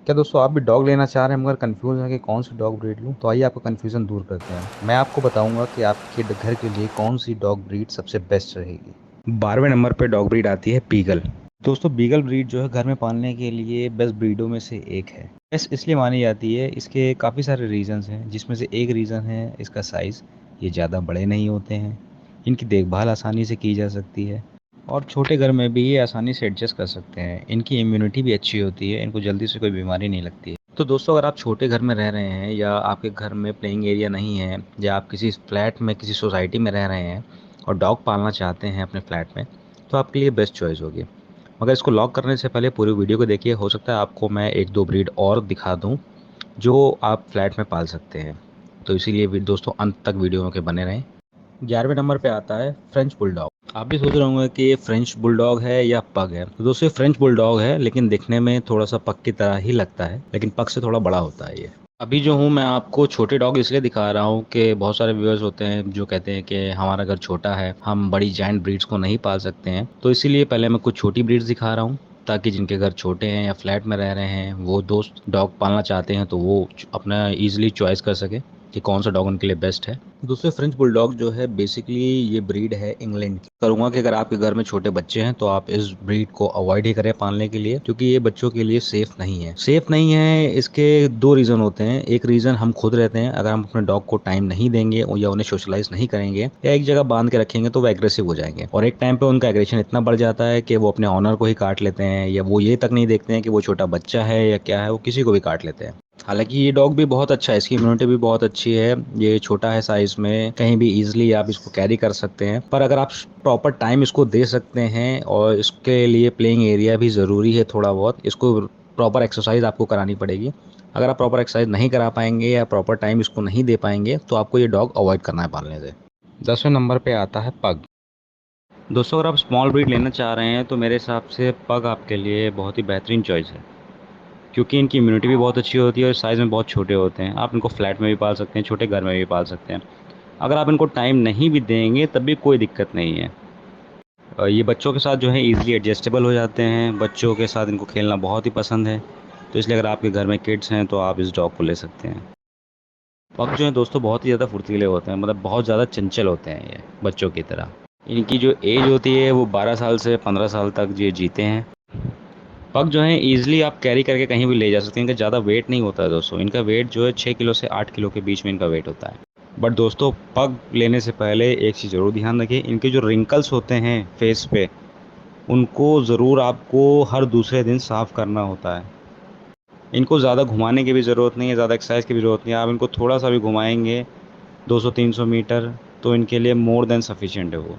क्या दोस्तों आप भी डॉग लेना चाह रहे हैं मगर कंफ्यूज हैं कि कौन सी डॉग ब्रीड लूं? तो आइए आपका कंफ्यूजन दूर करते हैं। मैं आपको बताऊंगा कि आपके घर के लिए कौन सी डॉग ब्रीड सबसे बेस्ट रहेगी। 12वें नंबर पे डॉग ब्रीड आती है बीगल। दोस्तों बीगल ब्रीड जो है घर में पालने के लिए बेस्ट ब्रीडों में से एक है। बेस्ट इसलिए मानी जाती है, इसके काफ़ी सारे रीजंस हैं, जिसमें से एक रीज़न है इसका साइज़। ये ज़्यादा बड़े नहीं होते हैं, इनकी देखभाल आसानी से की जा सकती है और छोटे घर में भी ये आसानी से एडजस्ट कर सकते हैं। इनकी इम्यूनिटी भी अच्छी होती है, इनको जल्दी से कोई बीमारी नहीं लगती है। तो दोस्तों अगर आप छोटे घर में रह रहे हैं या आपके घर में प्लेइंग एरिया नहीं है या आप किसी फ्लैट में किसी सोसाइटी में रह रहे हैं और डॉग पालना चाहते हैं अपने फ्लैट में, तो आपके लिए बेस्ट चॉइस होगी। मगर इसको लॉक करने से पहले पूरी वीडियो को देखिए, हो सकता है आपको मैं एक दो ब्रीड और दिखा दूँ जो आप फ्लैट में पाल सकते हैं। तो इसीलिए भी दोस्तों अंत तक वीडियो के बने रहें। 11वें नंबर पे आता है फ्रेंच बुलडॉग। आप भी सोच रहे होंगे कि ये फ्रेंच बुलडॉग है या पग है। तो दोस्तों ये फ्रेंच बुलडॉग है, लेकिन दिखने में थोड़ा सा पग की तरह ही लगता है, लेकिन पग से थोड़ा बड़ा होता है ये। अभी जो हूँ मैं आपको छोटे डॉग इसलिए दिखा रहा हूँ कि बहुत सारे व्यूअर्स होते हैं जो कहते हैं कि हमारा घर छोटा है, हम बड़ी जायंट ब्रीड्स को नहीं पाल सकते हैं। तो इसीलिए पहले मैं कुछ छोटी ब्रीड्स दिखा रहा हूँ, ताकि जिनके घर छोटे हैं या फ्लैट में रह रहे हैं वो दोस्त डॉग पालना चाहते हैं तो वो अपना ईजिली चॉइस कर सके कि कौन सा डॉग उनके लिए बेस्ट है। दूसरे फ्रेंच बुलडॉग जो है बेसिकली ये ब्रीड है इंग्लैंड की। करूंगा कि अगर आपके घर में छोटे बच्चे हैं तो आप इस ब्रीड को अवॉइड ही करें पालने के लिए, क्योंकि ये बच्चों के लिए सेफ नहीं है। सेफ नहीं है, इसके दो रीजन होते हैं। एक रीजन हम खुद रहते हैं, अगर हम अपने डॉग को टाइम नहीं देंगे या उन्हें सोशलाइज नहीं करेंगे या एक जगह बांध के रखेंगे तो वो एग्रेसिव हो जाएंगे, और एक टाइम पे उनका एग्रेशन इतना बढ़ जाता है कि वो अपने ऑनर को ही काट लेते हैं, या वो ये तक नहीं देखते हैं कि वो छोटा बच्चा है या क्या है, वो किसी को भी काट लेते हैं। हालांकि ये डॉग भी बहुत अच्छा है, इसकी इम्यूनिटी भी बहुत अच्छी है। ये छोटा है साइज में, कहीं भी इजीली आप इसको कैरी कर सकते हैं, पर अगर आप प्रॉपर टाइम इसको दे सकते हैं और इसके लिए प्लेइंग एरिया भी ज़रूरी है थोड़ा बहुत, इसको प्रॉपर एक्सरसाइज आपको करानी पड़ेगी। अगर आप प्रॉपर एक्सरसाइज नहीं करा पाएंगे या प्रॉपर टाइम इसको नहीं दे पाएंगे तो आपको ये डॉग अवॉइड करना है पालने से। 10वें नंबर पे आता है पग। दोस्तों अगर आप स्मॉल ब्रीड लेना चाह रहे हैं तो मेरे हिसाब से पग आपके लिए बहुत ही बेहतरीन चॉइस है, क्योंकि इनकी इम्यूनिटी भी बहुत अच्छी होती है और साइज़ में बहुत छोटे होते हैं। आप इनको फ्लैट में भी पाल सकते हैं, छोटे घर में भी पाल सकते हैं। अगर आप इनको टाइम नहीं भी देंगे तब भी कोई दिक्कत नहीं है। ये बच्चों के साथ जो है ईज़िली एडजस्टेबल हो जाते हैं, बच्चों के साथ इनको खेलना बहुत ही पसंद है। तो इसलिए अगर आपके घर में किड्स हैं तो आप इस डॉग को ले सकते हैं। पग जो है दोस्तों बहुत ही ज़्यादा फुर्तीले होते हैं, मतलब बहुत ज़्यादा चंचल होते हैं ये बच्चों की तरह। इनकी जो एज होती है वो 12 साल से 15 साल तक ये जीते हैं। पग जो है ईजिली आप कैरी करके कहीं भी ले जा सकते हैं, इनका ज़्यादा वेट नहीं होता है दोस्तों। इनका वेट जो है 6 किलो से 8 किलो के बीच में इनका वेट होता है। बट दोस्तों पग लेने से पहले एक चीज़ ज़रूर ध्यान रखिए, इनके जो रिंकल्स होते हैं फेस पे, उनको ज़रूर आपको हर दूसरे दिन साफ़ करना होता है। इनको ज़्यादा घुमाने की भी ज़रूरत नहीं है, ज़्यादा एक्सरसाइज की भी ज़रूरत नहीं है। आप इनको थोड़ा सा भी घुमाएंगे 200-300 मीटर तो इनके लिए मोर देन सफिशिएंट है वो।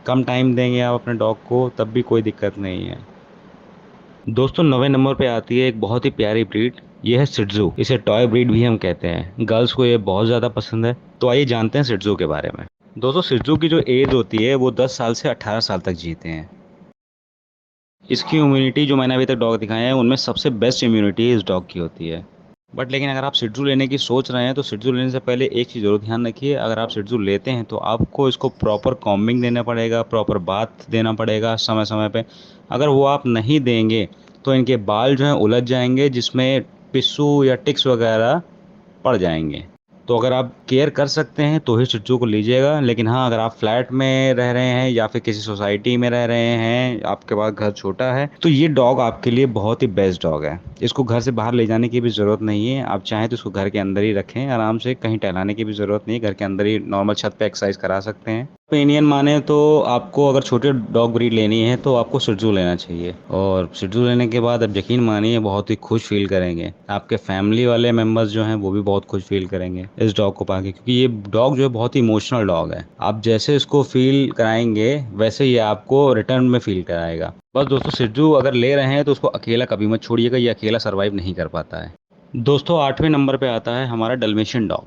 कम टाइम देंगे आप अपने डॉग को तब भी कोई दिक्कत नहीं है। दोस्तों 9वें नंबर पे आती है एक बहुत ही प्यारी ब्रीड, ये है सिट्जू। इसे टॉय ब्रीड भी हम कहते हैं, गर्ल्स को ये बहुत ज़्यादा पसंद है। तो आइए जानते हैं सिट्जू के बारे में। दोस्तों सिट्जू की जो एज होती है वो 10 साल से 18 साल तक जीते हैं। इसकी इम्यूनिटी जो मैंने अभी तक डॉग दिखाए हैं उनमें सबसे बेस्ट इम्यूनिटी इस डॉग की होती है। बट लेकिन अगर आप सिट्जू लेने की सोच रहे हैं तो सिट्जू लेने से पहले एक चीज़ जरूर ध्यान रखिए, अगर आप सिट्जू लेते हैं तो आपको इसको प्रॉपर कॉम्बिंग देना पड़ेगा, प्रॉपर बाथ देना पड़ेगा समय समय पे। अगर वो आप नहीं देंगे तो इनके बाल जो हैं उलझ जाएंगे, जिसमें पिस्सू या टिक्स वगैरह पड़ जाएंगे। तो अगर आप केयर कर सकते हैं तो ही शिट्जू को लीजिएगा, लेकिन हाँ अगर आप फ्लैट में रह रहे हैं या फिर किसी सोसाइटी में रह रहे हैं, आपके पास घर छोटा है, तो ये डॉग आपके लिए बहुत ही बेस्ट डॉग है। इसको घर से बाहर ले जाने की भी ज़रूरत नहीं है, आप चाहें तो इसको घर के अंदर ही रखें आराम से, कहीं टहलाने की भी ज़रूरत नहीं है, घर के अंदर ही नॉर्मल छत पे एक्सरसाइज करा सकते हैं। ओपिनियन माने तो आपको अगर छोटे डॉग ब्रीड लेनी है तो आपको शिट्जू लेना चाहिए, और शिट्जू लेने के बाद आप यकीन मानिए बहुत ही खुश फील करेंगे। आपके फैमिली वाले मेंबर्स जो हैं वो भी बहुत खुश फील करेंगे इस डॉग को पाके, क्योंकि ये डॉग जो है बहुत ही इमोशनल डॉग है। आप जैसे इसको फील कराएंगे वैसे ये आपको रिटर्न में फील कराएगा। बस दोस्तों शिट्जू अगर ले रहे हैं तो उसको अकेला कभी मत छोड़िएगा, ये अकेला सर्वाइव नहीं कर पाता है। दोस्तों 8वें नंबर पे आता है हमारा डल्मेशियन डॉग।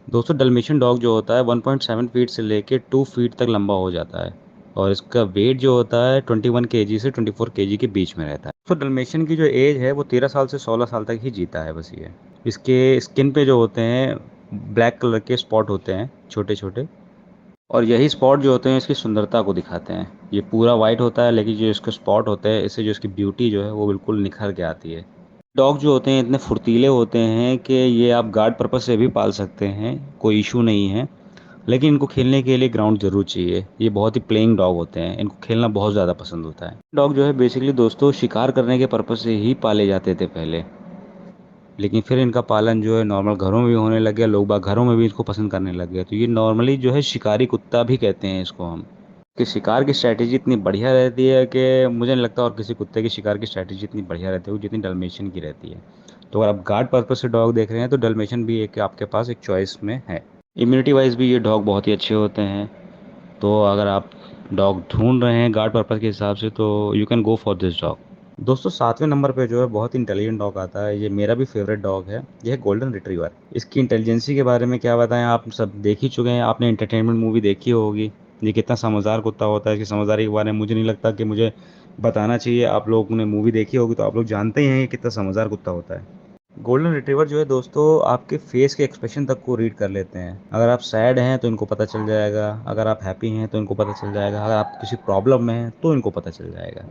दोस्तों डल्मेशियन डॉग जो होता है 1.7 फीट से लेके 2 फीट तक लंबा हो जाता है, और इसका वेट जो होता है 21 केजी से 24 केजी के बीच में रहता है। तो डल्मेशियन की जो एज है वो 13 साल से 16 साल तक ही जीता है बस ये। इसके स्किन पे जो होते हैं ब्लैक कलर के स्पॉट होते हैं छोटे छोटे, और यही स्पॉट जो होते हैं इसकी सुंदरता को दिखाते हैं। ये पूरा वाइट होता है लेकिन जो इसके स्पॉट होते हैं इससे जो इसकी ब्यूटी जो है वो बिल्कुल निखर के आती है। डॉग जो होते हैं इतने फुर्तीले होते हैं कि ये आप गार्ड पर्पस से भी पाल सकते हैं, कोई इशू नहीं है। लेकिन इनको खेलने के लिए ग्राउंड ज़रूर चाहिए। ये बहुत ही प्लेइंग डॉग होते हैं, इनको खेलना बहुत ज़्यादा पसंद होता है। डॉग जो है बेसिकली दोस्तों शिकार करने के पर्पस से ही पाले जाते थे पहले, लेकिन फिर इनका पालन जो है नॉर्मल घरों में भी होने लग गया, लोग बाग घरों में भी इसको पसंद करने लग गए। तो ये नॉर्मली जो है शिकारी कुत्ता भी कहते हैं इसको हम। कि शिकार की स्ट्रैटेजी इतनी बढ़िया रहती है कि मुझे नहीं लगता और किसी कुत्ते की शिकार की स्ट्रैटेजी इतनी बढ़िया रहती है जितनी डल्मेशियन की रहती है। तो अगर आप गार्ड पर्पस से डॉग देख रहे हैं तो डल्मेशियन भी एक आपके पास एक चॉइस में है। इम्यूनिटी वाइज भी ये डॉग बहुत ही अच्छे होते हैं। तो अगर आप डॉग ढूंढ रहे हैं गार्ड पर्पस के हिसाब से तो you can go for this dog. दोस्तों 7वें नंबर पे जो है बहुत इंटेलिजेंट डॉग आता है, ये मेरा भी फेवरेट डॉग है। ये है गोल्डन रिट्रीवर। इसकी इंटेलिजेंसी के बारे में क्या बताएं, आप सब देख ही चुके हैं, आपने एंटरटेनमेंट मूवी देखी होगी। ये कितना समझदार कुत्ता होता है, इसकी समझदारी के बारे में मुझे नहीं लगता कि मुझे बताना चाहिए। आप लोगों ने मूवी देखी होगी तो आप लोग जानते ही हैं ये कितना समझदार कुत्ता होता है। गोल्डन रिट्रीवर जो है दोस्तों आपके फेस के एक्सप्रेशन तक को रीड कर लेते हैं। अगर आप सैड हैं तो इनको पता चल जाएगा, अगर आप हैप्पी हैं तो इनको पता चल जाएगा, अगर आप किसी प्रॉब्लम में हैं तो इनको पता चल जाएगा।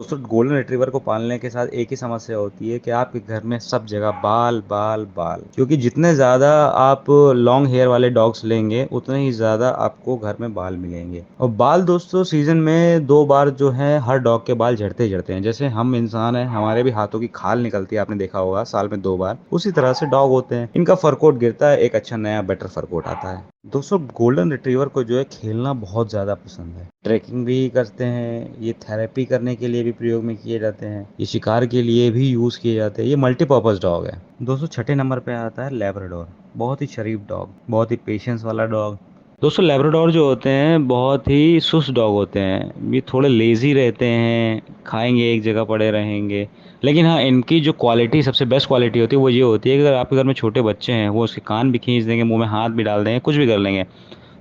दोस्तों गोल्डन रिट्रीवर को पालने के साथ एक ही समस्या होती है कि आपके घर में सब जगह बाल बाल बाल, क्योंकि जितने ज़्यादा आप लॉन्ग हेयर वाले डॉग्स लेंगे उतने ही ज़्यादा आपको घर में बाल मिलेंगे। और बाल दोस्तों सीजन में 2 बार जो है हर डॉग के बाल झड़ते ही झड़ते हैं। जैसे हम इंसान हैं, हमारे भी हाथों की खाल निकलती है, आपने देखा होगा साल में 2 बार, उसी तरह से डॉग होते हैं, इनका फर कोट गिरता है, एक अच्छा नया बेटर फर कोट आता है। दोस्तों गोल्डन रिट्रीवर को जो है खेलना बहुत ज़्यादा पसंद है। ट्रैकिंग भी करते हैं, ये थेरेपी करने के लिए भी प्रयोग में किए जाते हैं, ये शिकार के लिए भी यूज़ किए जाते हैं। ये मल्टीपर्पज़ डॉग है। दोस्तों 6ठे नंबर पे आता है लैब्राडोर। बहुत ही शरीफ डॉग, बहुत ही पेशेंस वाला डॉग। दोस्तों लैब्राडोर जो होते हैं बहुत ही सुस्त डॉग होते हैं। ये थोड़े लेज़ी रहते हैं, खाएंगे एक जगह पड़े रहेंगे। लेकिन हाँ, इनकी जो क्वालिटी सबसे बेस्ट क्वालिटी होती है वो ये होती है कि अगर आपके घर में छोटे बच्चे हैं, वो उसके कान भी खींच देंगे, मुंह में हाथ भी डाल देंगे, कुछ भी कर लेंगे,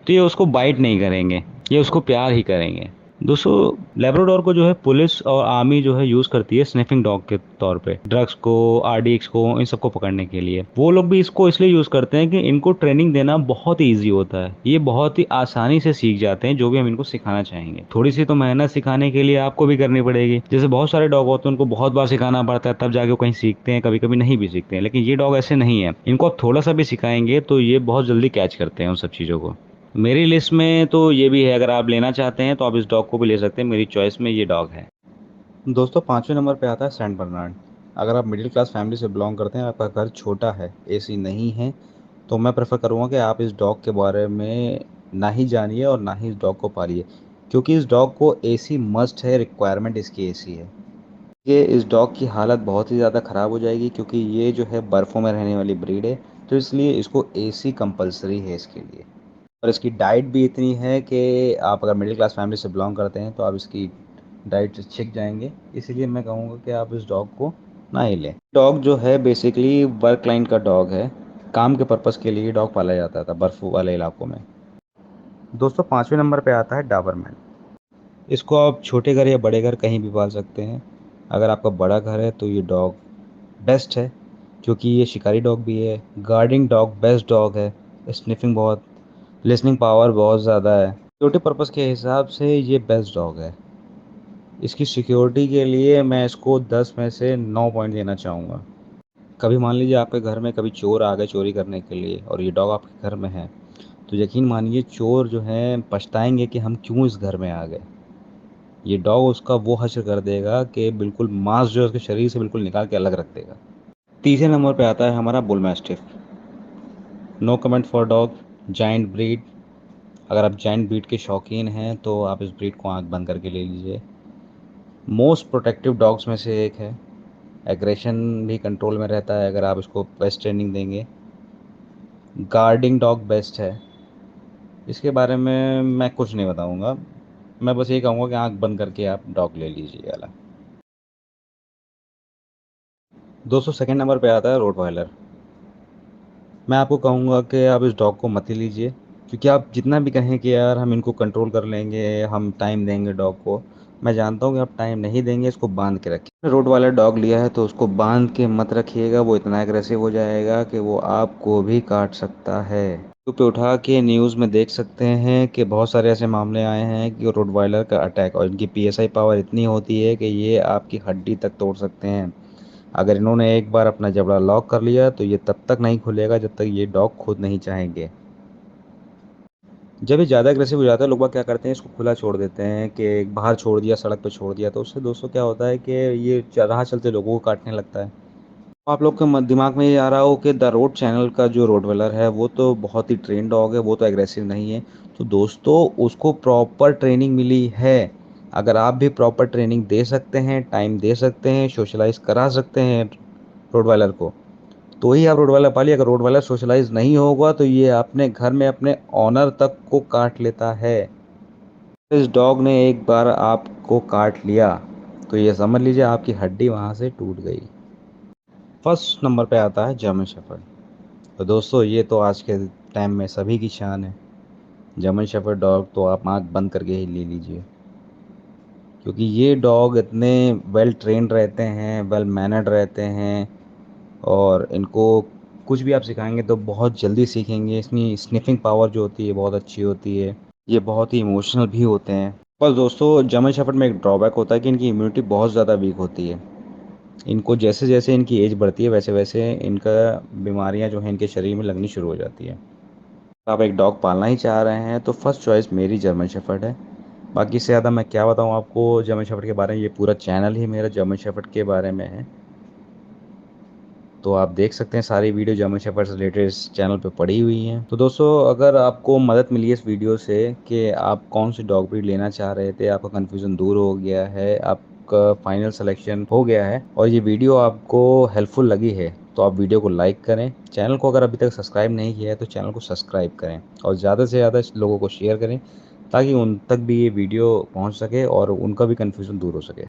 तो ये उसको बाइट नहीं करेंगे, ये उसको प्यार ही करेंगे। दोस्तों लेब्राडोर को जो है पुलिस और आर्मी जो है यूज़ करती है स्निफिंग डॉग के तौर पे, ड्रग्स को, आरडीएक्स को, इन सबको पकड़ने के लिए। वो लोग भी इसको इसलिए यूज़ करते हैं कि इनको ट्रेनिंग देना बहुत ही ईजी होता है। ये बहुत ही आसानी से सीख जाते हैं जो भी हम इनको सिखाना चाहेंगे। थोड़ी सी तो मेहनत सिखाने के लिए आपको भी करनी पड़ेगी। जैसे बहुत सारे डॉग होते हैं उनको बहुत बार सिखाना पड़ता है तब जाके वो कहीं सीखते हैं, कभी कभी नहीं भी सीखते हैं। लेकिन ये डॉग ऐसे नहीं है, इनको आप थोड़ा सा भी सिखाएंगे तो ये बहुत जल्दी कैच करते हैं उन सब चीज़ों को। मेरी लिस्ट में तो ये भी है, अगर आप लेना चाहते हैं तो आप इस डॉग को भी ले सकते हैं, मेरी चॉइस में ये डॉग है। दोस्तों 5वें नंबर पे आता है सेंट बर्नार्ड। अगर आप मिडिल क्लास फैमिली से बिलोंग करते हैं, आपका घर छोटा है, एसी नहीं है, तो मैं प्रेफर करूँगा कि आप इस डॉग के बारे में ना ही जानिए और ना ही इस डॉग को पालिए, क्योंकि इस डॉग को एसी मस्ट है, रिक्वायरमेंट इसकी एसी है। ये इस डॉग की हालत बहुत ही ज़्यादा ख़राब हो जाएगी, क्योंकि ये जो है बर्फ़ों में रहने वाली ब्रीड है, तो इसलिए इसको एसी कंपलसरी है इसके लिए। और इसकी डाइट भी इतनी है कि आप अगर मिडिल क्लास फैमिली से बिलोंग करते हैं तो आप इसकी डाइट से छिक जाएंगे। इसीलिए मैं कहूँगा कि आप इस डॉग को ना ही लें। डॉग जो है बेसिकली वर्क लाइन का डॉग है, काम के पर्पज़ के लिए डॉग पाला जाता था बर्फ़ वाले इलाकों में। दोस्तों 5वें नंबर पे आता है डाबरमैन। इसको आप छोटे घर या बड़े घर कहीं भी पाल सकते हैं। अगर आपका बड़ा घर है तो ये डॉग बेस्ट है, क्योंकि ये शिकारी डॉग भी है, गार्डिंग डॉग, बेस्ट डॉग है, स्निफिंग बहुत, लिसनिंग पावर बहुत ज़्यादा है। सिक्योरिटी पर्पज़ के हिसाब से ये बेस्ट डॉग है। इसकी सिक्योरिटी के लिए मैं इसको 10 में से 9 पॉइंट देना चाहूँगा। कभी मान लीजिए आपके घर में कभी चोर आ गए चोरी करने के लिए और ये डॉग आपके घर में है, तो यकीन मानिए चोर जो हैं पछताएंगे कि हम क्यों इस घर में आ गए। ये डॉग उसका वो हश्र कर देगा कि बिल्कुल मांस जो है उसके शरीर से बिल्कुल निकाल के अलग रख देगा। तीसरे नंबर पे आता है हमारा bull mastiff. No comment for dog, giant breed. अगर आप जाइंट ब्रीड के शौकीन हैं तो आप इस ब्रीड को आंख बंद करके ले लीजिए। मोस्ट प्रोटेक्टिव डॉग्स में से एक है, एग्रेशन भी कंट्रोल में रहता है अगर आप इसको बेस्ट ट्रेनिंग देंगे। गार्डिंग डॉग बेस्ट है। इसके बारे में मैं कुछ नहीं बताऊंगा, मैं बस ये कहूँगा कि आंख बंद करके आप डॉग ले लीजिए वाला। दोस्तों सेकंड नंबर पे आता है रोटवाइलर। मैं आपको कहूँगा कि आप इस डॉग को मत ही लीजिए, क्योंकि आप जितना भी कहें कि यार हम इनको कंट्रोल कर लेंगे, हम टाइम देंगे डॉग को, मैं जानता हूँ कि आप टाइम नहीं देंगे, इसको बांध के रखिए। रोड वाला डॉग लिया है तो उसको बांध के मत रखिएगा, वो इतना एग्रेसिव हो जाएगा कि वो आपको भी काट सकता है। यूट्यूब पे उठा के न्यूज़ में देख सकते हैं कि बहुत सारे ऐसे मामले आए हैं कि रोडवाइलर का अटैक, और इनकी पीएसआई पावर इतनी होती है कि ये आपकी हड्डी तक तोड़ सकते हैं। अगर इन्होंने एक बार अपना जबड़ा लॉक कर लिया तो ये तब तक नहीं खुलेगा जब तक ये डॉग खुद नहीं चाहेंगे। जब ये ज़्यादा एग्रेसिव हो जाता है, लोग बाग क्या करते हैं, इसको खुला छोड़ देते हैं कि बाहर छोड़ दिया, सड़क पे छोड़ दिया, तो उससे दोस्तों क्या होता है कि ये राह चलते लोगों को काटने लगता है। आप लोग के दिमाग में ये आ रहा हो कि द रोड चैनल का जो रोडवेलर है वो तो बहुत ही ट्रेन डॉग है, वो तो एग्रेसिव नहीं है। तो दोस्तों उसको प्रॉपर ट्रेनिंग मिली है। अगर आप भी प्रॉपर ट्रेनिंग दे सकते हैं, टाइम दे सकते हैं, सोशलाइज करा सकते हैं रोडवेलर को, तो ही आप रोडवेलर पालिए। अगर रोडवेलर सोशलाइज नहीं होगा तो ये अपने घर में अपने ऑनर तक को काट लेता है। इस डॉग ने एक बार आपको काट लिया तो ये समझ लीजिए आपकी हड्डी वहाँ से टूट गई। फर्स्ट नंबर पे आता है जर्मन शेफर्ड। तो दोस्तों ये तो आज के टाइम में सभी की शान है। जर्मन शेफर्ड डॉग तो आप आंख बंद करके ही ले लीजिए, क्योंकि ये डॉग इतने वेल ट्रेंड रहते हैं, वेल मैनर्ड रहते हैं, और इनको कुछ भी आप सिखाएंगे तो बहुत जल्दी सीखेंगे। इसकी स्निफिंग पावर जो होती है बहुत अच्छी होती है। ये बहुत ही इमोशनल भी होते हैं। पर दोस्तों जर्मन शेफर्ड में एक ड्रॉबैक होता है कि इनकी इम्यूनिटी बहुत ज़्यादा वीक होती है। इनको जैसे जैसे इनकी एज बढ़ती है वैसे वैसे इनका बीमारियां जो हैं इनके शरीर में लगनी शुरू हो जाती है। आप एक डॉग पालना ही चाह रहे हैं तो फर्स्ट चॉइस मेरी जर्मन शेफर्ड है। बाकी इससे ज़्यादा मैं क्या बताऊँ आपको जर्मन शेफर्ड के बारे में, ये पूरा चैनल ही मेरा जर्मन शेफर्ड के बारे में है। तो आप देख सकते हैं सारी वीडियो जर्मन शेफर्ड से रिलेटेड इस चैनल पे पड़ी हुई हैं। तो दोस्तों अगर आपको मदद मिली है इस वीडियो से कि आप कौन सी डॉग ब्रीड लेना चाह रहे थे, आपका कन्फ्यूज़न दूर हो गया है, आपका फाइनल सिलेक्शन हो गया है, और ये वीडियो आपको हेल्पफुल लगी है, तो आप वीडियो को लाइक करें। चैनल को अगर अभी तक सब्सक्राइब नहीं किया है तो चैनल को सब्सक्राइब करें और ज़्यादा से ज़्यादा लोगों को शेयर करें, ताकि उन तक भी ये वीडियो पहुंच सके और उनका भी कन्फ्यूज़न दूर हो सके।